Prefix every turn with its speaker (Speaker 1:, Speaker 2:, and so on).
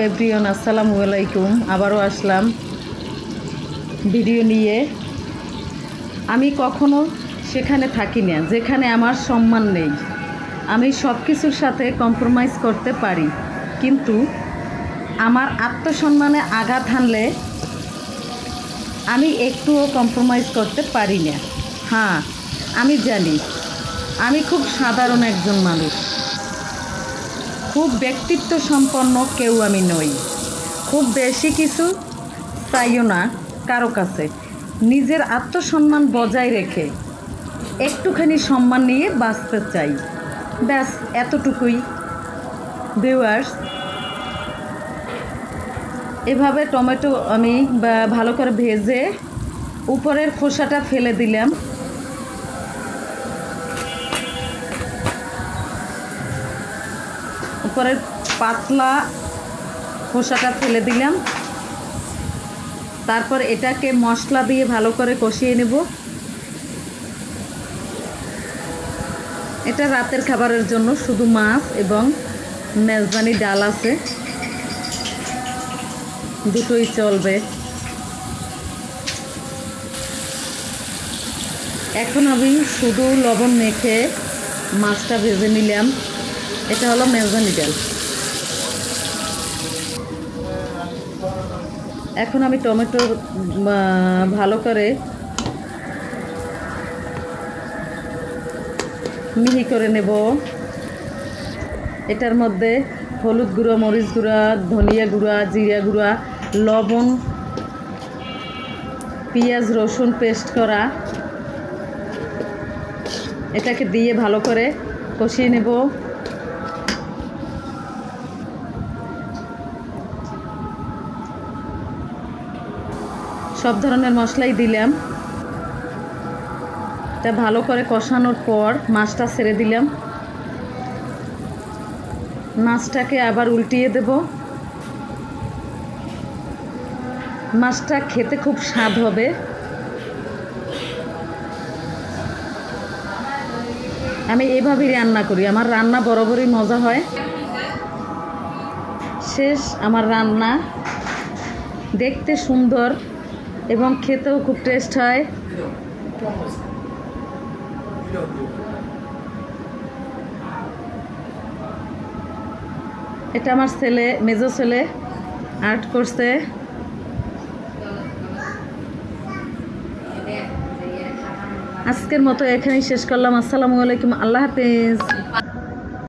Speaker 1: Everyone, আসসালামু আলাইকুম। আবারও আসলাম ভিডিও নিয়ে। আমি কখনো সেখানে থাকি না যেখানে আমার সম্মান নেই। আমি সব কিছুর সাথে কম্প্রোমাইজ করতে পারি, কিন্তু আমার আত্মসম্মানে আঘাত হানলে আমি একটুও কম্প্রোমাইজ করতে পারি না। হ্যাঁ, আমি জানি আমি খুব সাধারণ একজন মানুষ, খুব ব্যক্তিত্ব সম্পন্ন কেউ আমি নই। খুব বেশি কিছু চাইও না কারো কাছে। নিজের আত্মসম্মান বজায় রেখে একটুখানি সম্মান নিয়ে বাঁচতে চাই, ব্যাস এতটুকুই। ভিউয়ার্স, এভাবে টমেটো আমি ভালো করে ভেজে উপরের খোসাটা ফেলে দিলাম। উপরের পাতলা খোসাটা ফেলে দিলাম। তারপর এটাকে মশলা দিয়ে ভালো করে কষিয়ে নেব। এটা রাতের খাবারের জন্য শুধু মাছ এবং মেজবানি ডাল আছে, দুটোই চলবে। এখন আমি শুধু লবণ মেখে মাছটা ভেজে নিলাম। এটা হলো মেজবানি ডাল। এখন আমি টমেটো ভালো করে মিহি করে নেব। এটার মধ্যে হলুদ গুঁড়ো, মরিচ গুঁড়া, ধনিয়া গুঁড়া, জিরা গুঁড়া, লবণ, পেঁয়াজ রসুন পেস্ট করা, এটাকে দিয়ে ভালো করে কষিয়ে নেব। সব ধরনের মশলাই দিলাম। এটা ভালো করে কষানোর পর মাছটা ছেড়ে দিলাম। মাছটাকে আবার উল্টিয়ে দেব। মাছটা খেতে খুব স্বাদ হবে। আমি এভাবেই রান্না করি, আমার রান্না বরাবরই মজা হয়। শেষ আমার রান্না। দেখতে সুন্দর এবং খেতেও খুব টেস্ট হয়। এটা আমার ছেলে, মেজো ছেলে আর্ট করছে। আজকের মতো এখানেই শেষ করলাম। আসসালামু আলাইকুম, আল্লাহ হাফেজ।